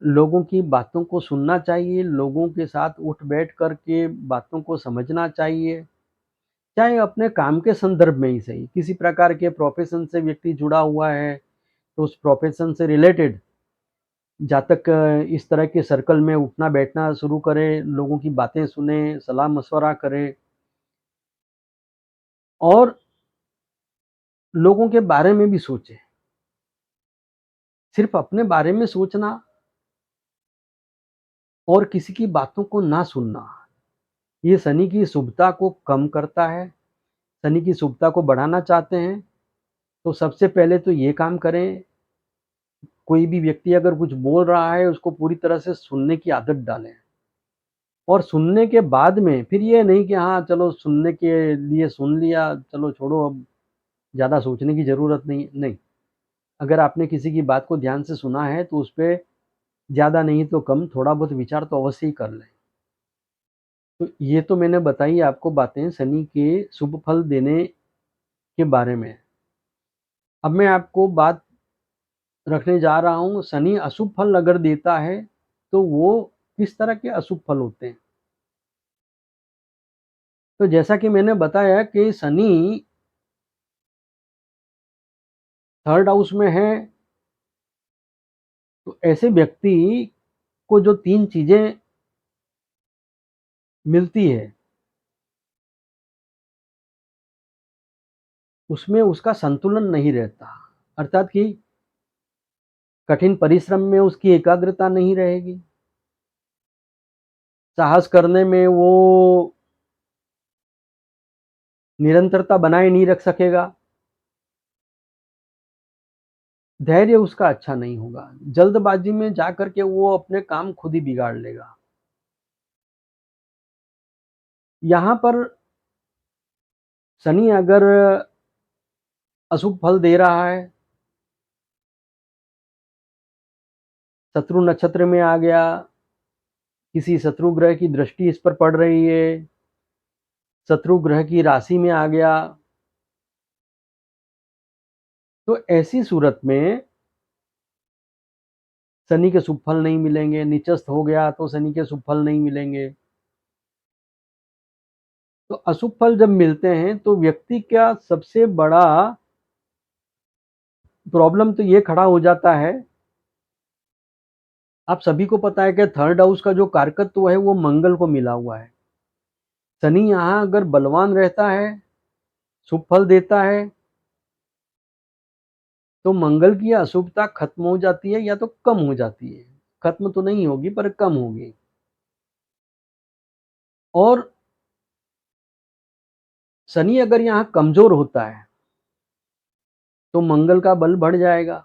लोगों की बातों को सुनना चाहिए, लोगों के साथ उठ-बैठ कर के बातों को समझना चाहिए, चाहे अपने काम के संदर्भ में ही सही। किसी प्रकार के प्रोफ़ेशन से व्यक्ति जुड़ा हुआ है, तो उस प्रोफ़ेशन से रिलेटेड जातक इस तरह के सर्कल में उठना-बैठना शुरू करे, लोगों की बातें सुने, सलाह-मशवरा करे और लोगों के बारे में भी सोचे। सिर्फ़ अपने बारे में सोचना और किसी की बातों को ना सुनना, ये शनि की शुभता को कम करता है। शनि की शुभता को बढ़ाना चाहते हैं, तो सबसे पहले तो ये काम करें, कोई भी व्यक्ति अगर कुछ बोल रहा है, उसको पूरी तरह से सुनने की आदत डालें। और सुनने के बाद में फिर ये नहीं कि हाँ, चलो सुनने के लिए सुन लिया, चलो छोड़ो अब ज़्यादा सोचने की ज़रूरत नहीं है, नहीं। अगर आपने किसी की बात को ध्यान से सुना है, तो उसपे ज़्यादा नहीं तो कम थोड़ा बहुत विचार तो अवश्य ही कर लें। तो ये तो मैंने बताई आपको बातें शनि के शुभ फल देने के बारे में। अब मैं आपको बात रखने जा रहा हूँ, शनि अशुभ फल अगर देता है, तो वो किस तरह के अशुभ फल होते हैं? तो जैसा कि मैंने बताया कि शनि 3rd हाउस में है, तो ऐसे व्यक्ति को जो 3 चीज़ें मिलती है, उसमें उसका संतुलन नहीं रहता। अर्थात कि कठिन परिश्रम में उसकी एकाग्रता नहीं रहेगी, साहस करने में वो निरंतरता बनाए नहीं रख सकेगा, धैर्य उसका अच्छा नहीं होगा, जल्दबाजी में जाकर के वो अपने काम खुद ही बिगाड़ लेगा। यहाँ पर शनि अगर अशुभ फल दे रहा है, शत्रु नक्षत्र में आ गया, किसी शत्रु ग्रह की दृष्टि इस पर पड़ रही है, शत्रु ग्रह की राशि में आ गया, तो ऐसी सूरत में शनि के शुभ फल नहीं मिलेंगे, नीचस्थ हो गया तो शनि के शुभ फल नहीं मिलेंगे। तो अशुभ फल जब मिलते हैं तो व्यक्ति का सबसे बड़ा प्रॉब्लम तो ये खड़ा हो जाता है, आप सभी को पता है कि 3rd हाउस का जो कारकत्व है वो मंगल को मिला हुआ है। शनि यहाँ अगर बलवान रहता है, शुभ फल देता है, तो मंगल की अशुभता खत्म हो जाती है या तो कम हो जाती है। खत्म तो नहीं होगी पर कम होगी। और शनि अगर यहाँ कमज़ोर होता है, तो मंगल का बल बढ़ जाएगा।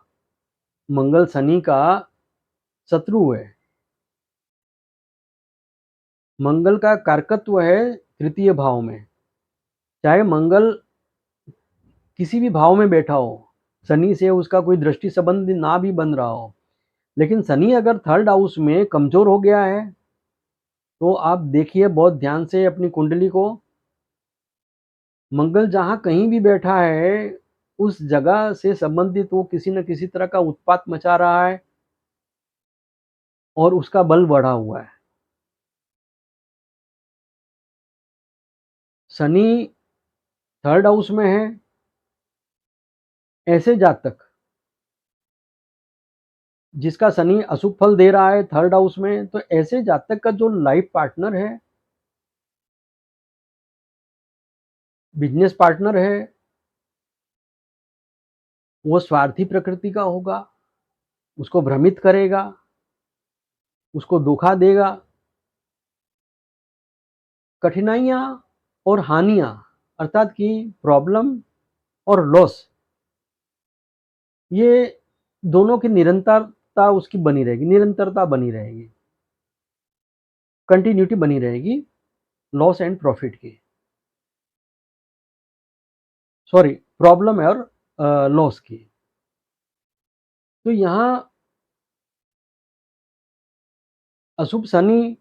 मंगल शनि का शत्रु है। मंगल का कारकत्व है 3य भाव में। चाहे मंगल किसी भी भाव में बैठा हो, शनि से उसका कोई दृष्टि संबंध ना भी बन रहा हो, लेकिन शनि अगर 3rd हाउस में कमज़ोर हो गया है, तो आप देखिए बहुत ध्यान से अपनी कुंडली को, मंगल जहाँ कहीं भी बैठा है, उस जगह से संबंधित वो किसी न किसी तरह का उत्पात मचा रहा है और उसका बल बढ़ा हुआ है। शनि 3rd हाउस में है, ऐसे जातक जिसका शनि अशुभ फल दे रहा है 3rd हाउस में, तो ऐसे जातक का जो लाइफ पार्टनर है, बिज़नेस पार्टनर है, वो स्वार्थी प्रकृति का होगा, उसको भ्रमित करेगा, उसको धोखा देगा। कठिनाइयाँ और हानियाँ अर्थात कि प्रॉब्लम और लॉस, ये दोनों की निरंतरता उसकी बनी रहेगी, निरंतरता बनी रहेगी, कंटिन्यूटी बनी रहेगी लॉस एंड प्रॉफिट की, सॉरी प्रॉब्लम और लॉस की। तो यहाँ अशुभ शनि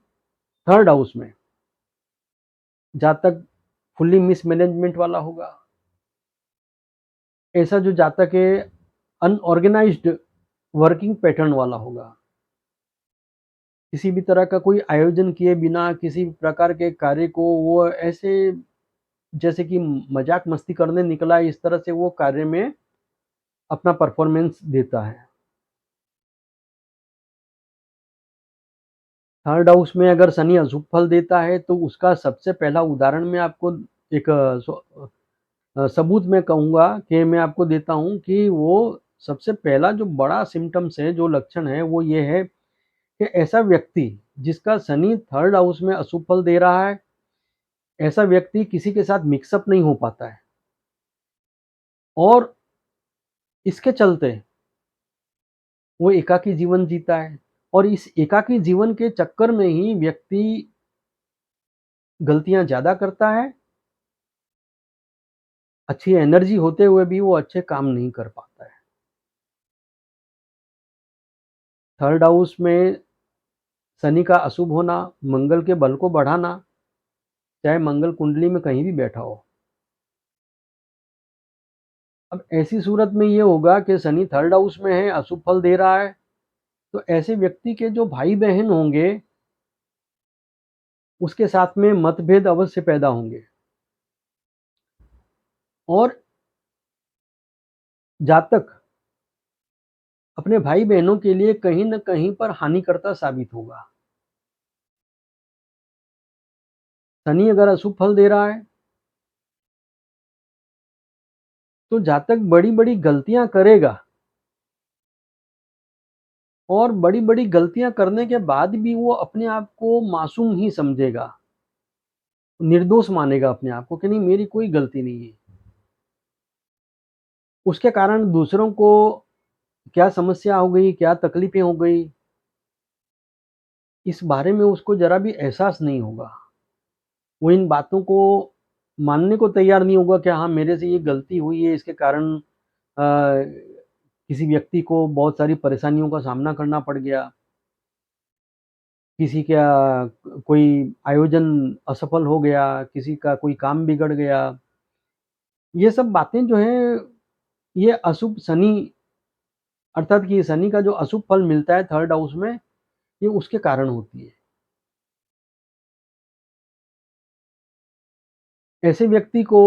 थर्ड हाउस में जातक फुल्ली मिसमैनेजमेंट वाला होगा। ऐसा जो जातक है अनऑर्गेनाइज्ड वर्किंग पैटर्न वाला होगा, किसी भी तरह का कोई आयोजन किए बिना किसी प्रकार के कार्य को वो ऐसे जैसे कि मजाक मस्ती करने निकला है, इस तरह से वो कार्य में अपना परफॉर्मेंस देता है। थर्ड हाउस में अगर शनि अशुभ फल देता है तो उसका सबसे पहला उदाहरण मैं आपको एक सबूत में कहूँगा कि मैं आपको देता हूँ कि वो सबसे पहला जो बड़ा सिम्टम्स है, जो लक्षण है, वो ये है कि ऐसा व्यक्ति जिसका शनि थर्ड हाउस में अशुभ फल दे रहा है, ऐसा व्यक्ति किसी के साथ मिक्सअप नहीं हो पाता है और इसके चलते वो एकाकी जीवन जीता है और इस एकाकी जीवन के चक्कर में ही व्यक्ति गलतियां ज्यादा करता है। अच्छी एनर्जी होते हुए भी वो अच्छे काम नहीं कर पाता है। थर्ड हाउस में शनि का अशुभ होना मंगल के बल को बढ़ाना, चाहे मंगल कुंडली में कहीं भी बैठा हो। अब ऐसी सूरत में ये होगा कि शनि थर्ड हाउस में है, अशुभ फल दे रहा है, तो ऐसे व्यक्ति के जो भाई बहन होंगे उसके साथ में मतभेद अवश्य पैदा होंगे और जातक अपने भाई बहनों के लिए कहीं न कहीं पर हानिकर्ता साबित होगा। शनि अगर अशुभ फल दे रहा है तो जातक बड़ी-बड़ी गलतियां करेगा और बड़ी-बड़ी गलतियां करने के बाद भी वो अपने आप को मासूम ही समझेगा, निर्दोष मानेगा अपने आप को कि नहीं मेरी कोई गलती नहीं है। उसके कारण दूसरों को क्या समस्या हो गई, क्या तकलीफें हो गई, इस बारे में उसको जरा भी एहसास नहीं होगा। वो इन बातों को मानने को तैयार नहीं होगा कि हाँ मेरे से ये गलती हुई है, इसके कारण किसी व्यक्ति को बहुत सारी परेशानियों का सामना करना पड़ गया, किसी का कोई आयोजन असफल हो गया, किसी का कोई काम बिगड़ गया। ये सब बातें जो हैं ये अशुभ शनि अर्थात कि शनि का जो अशुभ फल मिलता है थर्ड हाउस में, ये उसके कारण होती है। ऐसे व्यक्ति को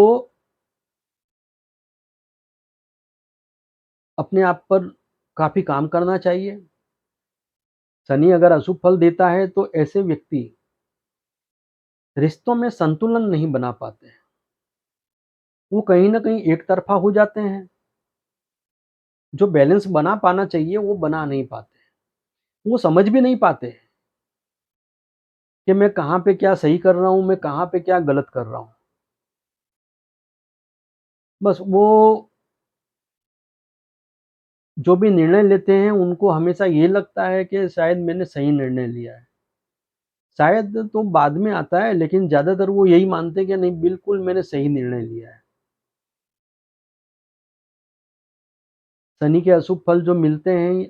अपने आप पर काफ़ी काम करना चाहिए। शनि अगर अशुभ फल देता है तो ऐसे व्यक्ति रिश्तों में संतुलन नहीं बना पाते हैं। वो कहीं न कहीं एक तरफ़ा हो जाते हैं। जो बैलेंस बना पाना चाहिए वो बना नहीं पाते। वो समझ भी नहीं पाते कि मैं कहाँ पे क्या सही कर रहा हूँ, मैं कहाँ पे क्या गलत कर रहा हूँ। बस वो जो भी निर्णय लेते हैं उनको हमेशा ये लगता है कि शायद मैंने सही निर्णय लिया है। शायद तो बाद में आता है लेकिन ज़्यादातर वो यही मानते हैं कि नहीं बिल्कुल मैंने सही निर्णय लिया है। शनि के अशुभ फल जो मिलते हैं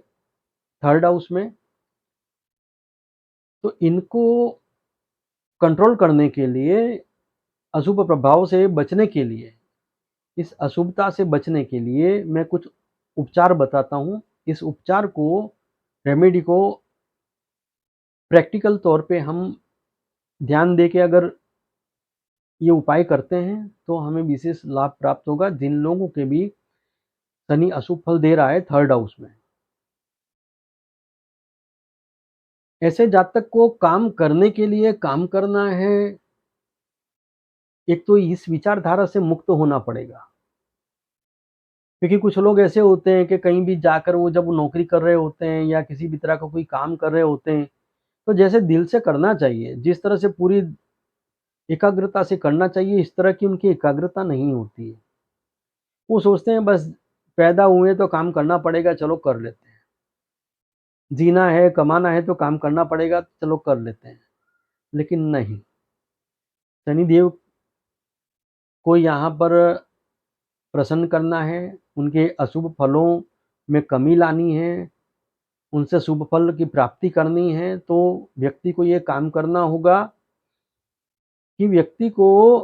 थर्ड हाउस में, तो इनको कंट्रोल करने के लिए, अशुभ प्रभाव से बचने के लिए, इस अशुभता से बचने के लिए मैं कुछ उपचार बताता हूँ। इस उपचार को, रेमेडी को प्रैक्टिकल तौर पे हम ध्यान दे के अगर ये उपाय करते हैं तो हमें विशेष लाभ प्राप्त होगा। जिन लोगों के भी शनि अशुभ फल दे रहा है थर्ड हाउस में, ऐसे जातक को काम करने के लिए काम करना है, एक तो इस विचारधारा से मुक्त होना पड़ेगा क्योंकि कुछ लोग ऐसे होते हैं कि कहीं भी जाकर वो जब वो नौकरी कर रहे होते हैं या किसी भी तरह का कोई काम कर रहे होते हैं, तो जैसे दिल से करना चाहिए, जिस तरह से पूरी एकाग्रता से करना चाहिए, इस तरह की उनकी एकाग्रता नहीं होती है। वो सोचते हैं बस पैदा हुए तो काम करना पड़ेगा, चलो कर लेते हैं। जीना है, कमाना है तो काम करना पड़ेगा, चलो कर लेते हैं। लेकिन नहीं, शनिदेव को यहाँ पर प्रसन्न करना है, उनके अशुभ फलों में कमी लानी है, उनसे शुभ फल की प्राप्ति करनी है, तो व्यक्ति को ये काम करना होगा कि व्यक्ति को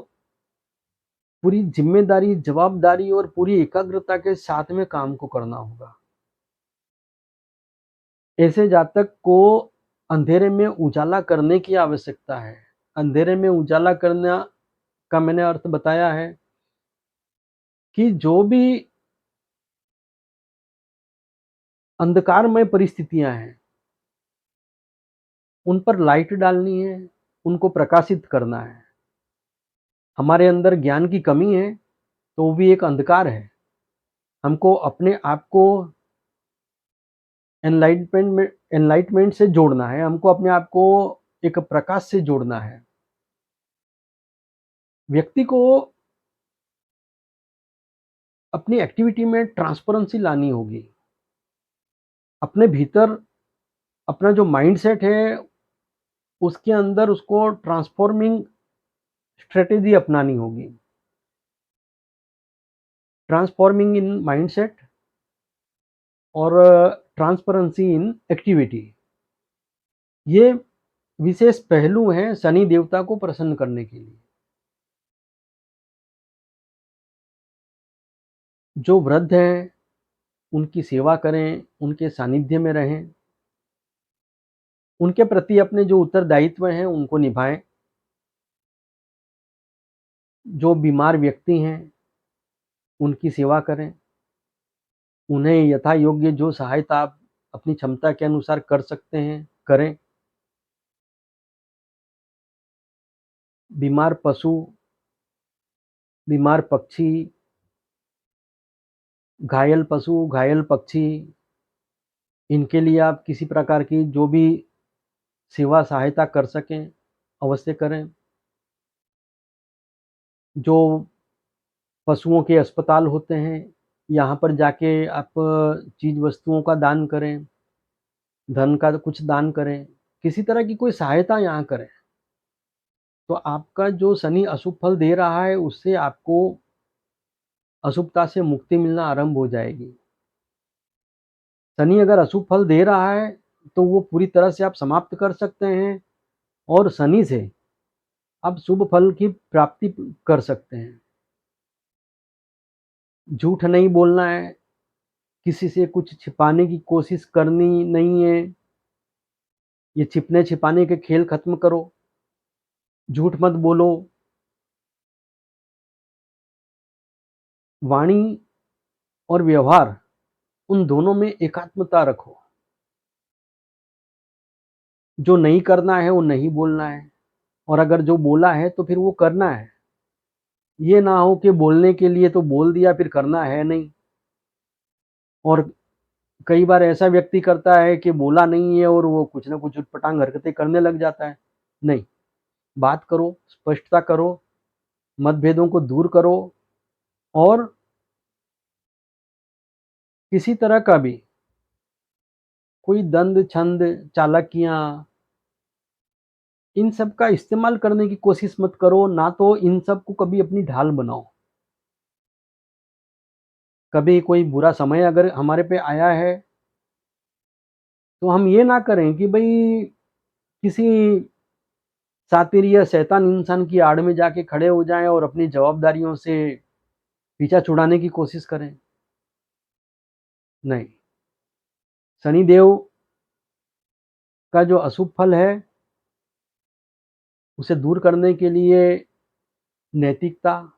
पूरी ज़िम्मेदारी, जवाबदारी और पूरी एकाग्रता के साथ में काम को करना होगा। ऐसे जातक को अंधेरे में उजाला करने की आवश्यकता है। अंधेरे में उजाला करना का मैंने अर्थ बताया है कि जो भी अंधकारमय परिस्थितियाँ हैं, उन पर लाइट डालनी है, उनको प्रकाशित करना है। हमारे अंदर ज्ञान की कमी है, तो वो भी एक अंधकार है। हमको अपने आप को एनलाइटमेंट से जोड़ना है, हमको अपने आप को एक प्रकाश से जोड़ना है। व्यक्ति को अपनी एक्टिविटी में ट्रांसपेरेंसी लानी होगी। अपने भीतर अपना जो माइंडसेट है, उसके अंदर उसको ट्रांसफॉर्मिंग स्ट्रेटेजी अपनानी होगी। ट्रांसफॉर्मिंग इन माइंडसेट और ट्रांसपेरेंसी इन एक्टिविटी, ये विशेष पहलू हैं शनि देवता को प्रसन्न करने के लिए। जो वृद्ध हैं, उनकी सेवा करें, उनके सानिध्य में रहें, उनके प्रति अपने जो उत्तरदायित्व हैं, उनको निभाएँ। जो बीमार व्यक्ति हैं, उनकी सेवा करें। उन्हें यथा योग्य जो सहायता आप अपनी क्षमता के अनुसार कर सकते हैं, करें। बीमार पशु, बीमार पक्षी, घायल पशु, घायल पक्षी, इनके लिए आप किसी प्रकार की जो भी सेवा सहायता कर सकें, अवश्य करें। जो पशुओं के अस्पताल होते हैं, यहाँ पर जाके आप चीज़ वस्तुओं का दान करें, धन का कुछ दान करें, किसी तरह की कोई सहायता यहाँ करें। तो आपका जो शनि अशुभ फल दे रहा है, उससे आपको अशुभता से मुक्ति मिलना आरंभ हो जाएगी। शनि अगर अशुभ फल दे रहा है, तो वो पूरी तरह से आप समाप्त कर सकते हैं और शनि से आप शुभ फल की प्राप्ति कर सकते हैं। झूठ नहीं बोलना है, किसी से कुछ छिपाने की कोशिश करनी नहीं है। ये छिपने-छिपाने के खेल खत्म करो, झूठ मत बोलो। वाणी और व्यवहार, उन दोनों में एकात्मता रखो। जो नहीं करना है, वो नहीं बोलना है और अगर जो बोला है, तो फिर वो करना है। ये ना हो कि बोलने के लिए तो बोल दिया, फिर करना है नहीं। और कई बार ऐसा व्यक्ति करता है कि बोला नहीं है और वो कुछ ना कुछ उटपटांग हरकतें करने लग जाता है। नहीं, बात करो, स्पष्टता करो, मतभेदों को दूर करो और किसी तरह का भी कोई दंड, छंद, चालाकियाँ, इन सब का इस्तेमाल करने की कोशिश मत करो, ना तो इन सब को कभी अपनी ढाल बनाओ। कभी कोई बुरा समय अगर हमारे पे आया है, तो हम ये ना करें कि भई किसी शातिर या शैतान इंसान की आड़ में जाके खड़े हो जाएँ और अपनी जवाबदारियों से पीछा छुड़ाने की कोशिश करें। नहीं, शनिदेव का जो अशुभ फल है, उसे दूर करने के लिए नैतिकता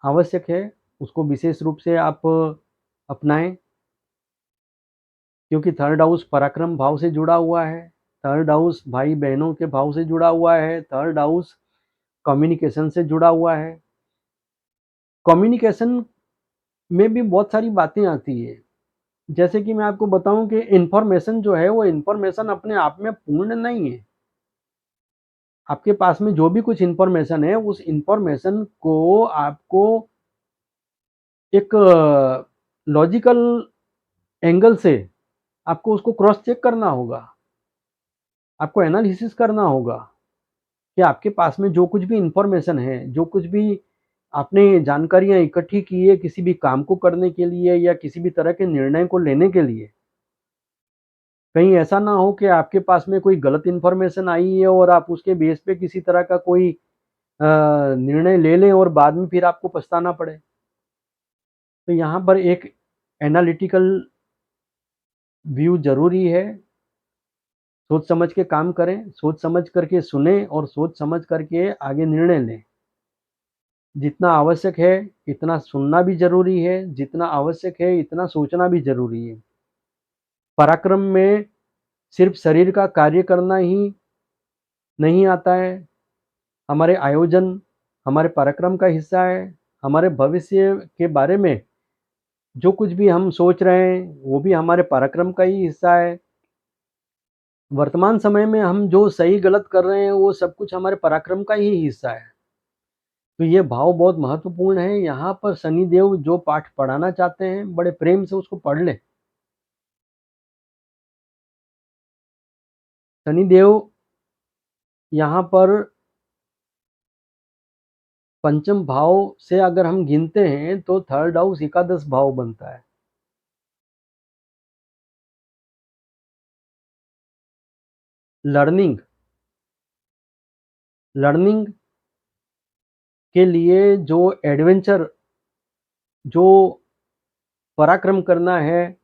आवश्यक है। उसको विशेष रूप से आप अपनाएँ, क्योंकि थर्ड हाउस पराक्रम भाव से जुड़ा हुआ है। थर्ड हाउस भाई-बहनों के भाव से जुड़ा हुआ है। थर्ड हाउस कम्युनिकेशन से जुड़ा हुआ है। कम्युनिकेशन में भी बहुत सारी बातें आती है। जैसे कि मैं आपको बताऊँ कि इन्फॉर्मेशन जो है वो इन्फॉर्मेशन अपने आप में पूर्ण नहीं है। आपके पास में जो भी कुछ इन्फॉर्मेशन है उस इन्फॉर्मेशन को आपको एक लॉजिकल एंगल से आपको उसको क्रॉस चेक करना होगा। आपको एनालिसिस करना होगा कि आपके पास में जो कुछ भी इन्फॉर्मेशन है, जो कुछ भी आपने जानकारियाँ इकट्ठी की है किसी भी काम को करने के लिए या किसी भी तरह के निर्णय को लेने के लिए, कहीं ऐसा ना हो कि आपके पास में कोई गलत इन्फॉर्मेशन आई है और आप उसके बेस पे किसी तरह का कोई निर्णय ले लें और बाद में फिर आपको पछताना पड़े। तो यहाँ पर एक एनालिटिकल व्यू ज़रूरी है। सोच समझ के काम करें, सोच समझ करके सुनें और सोच समझ करके आगे निर्णय लें। जितना आवश्यक है इतना सुनना भी ज़रूरी है, जितना आवश्यक है इतना सोचना भी ज़रूरी है। पराक्रम में सिर्फ शरीर का कार्य करना ही नहीं आता है, हमारे आयोजन हमारे पराक्रम का हिस्सा है। हमारे भविष्य के बारे में जो कुछ भी हम सोच रहे हैं वो भी हमारे पराक्रम का ही हिस्सा है। वर्तमान समय में हम जो सही गलत कर रहे हैं वो सब कुछ हमारे पराक्रम का ही हिस्सा है। तो ये भाव बहुत महत्वपूर्ण है। यहाँ पर शनिदेव जो पाठ पढ़ाना चाहते हैं बड़े प्रेम से उसको पढ़ लें। शनिदेव यहाँ पर पंचम भाव से अगर हम गिनते हैं तो थर्ड हाउस एकादश भाव बनता है। लर्निंग लर्निंग के लिए जो एडवेंचर जो पराक्रम करना है,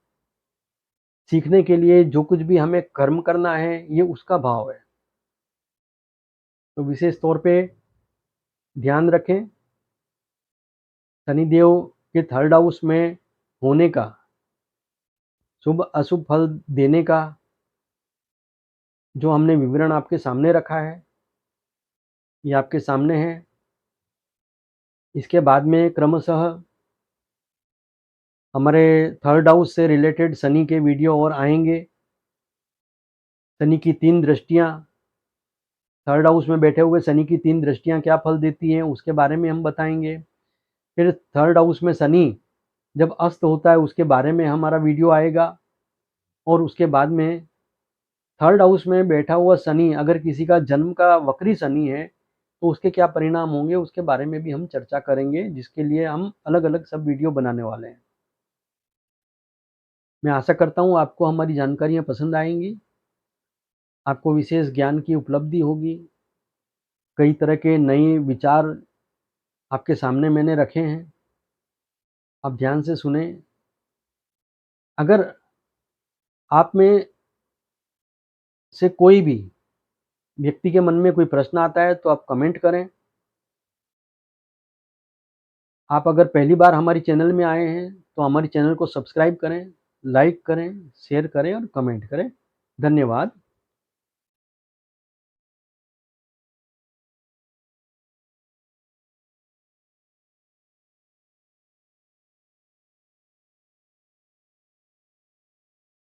सीखने के लिए जो कुछ भी हमें कर्म करना है ये उसका भाव है। तो विशेष तौर पे ध्यान रखें शनिदेव के थर्ड हाउस में होने का, शुभ अशुभ फल देने का जो हमने विवरण आपके सामने रखा है ये आपके सामने है। इसके बाद में क्रमशः हमारे थर्ड हाउस से रिलेटेड शनि के वीडियो और आएंगे। शनि की 3 दृष्टियाँ, थर्ड हाउस में बैठे हुए शनि की 3 दृष्टियाँ क्या फल देती हैं उसके बारे में हम बताएंगे। फिर थर्ड हाउस में शनि जब अस्त होता है उसके बारे में हमारा वीडियो आएगा। और उसके बाद में थर्ड हाउस में बैठा हुआ शनि अगर किसी का जन्म का वक्री शनि है तो उसके क्या परिणाम होंगे उसके बारे में भी हम चर्चा करेंगे, जिसके लिए हम अलग अलग सब वीडियो बनाने वाले हैं। मैं आशा करता हूँ आपको हमारी जानकारियाँ पसंद आएंगी, आपको विशेष ज्ञान की उपलब्धि होगी। कई तरह के नए विचार आपके सामने मैंने रखे हैं, आप ध्यान से सुने। अगर आप में से कोई भी व्यक्ति के मन में कोई प्रश्न आता है तो आप कमेंट करें। आप अगर पहली बार हमारी चैनल में आए हैं तो हमारी चैनल को सब्सक्राइब करें, लाइक करें, शेयर करें और कमेंट करें। धन्यवाद।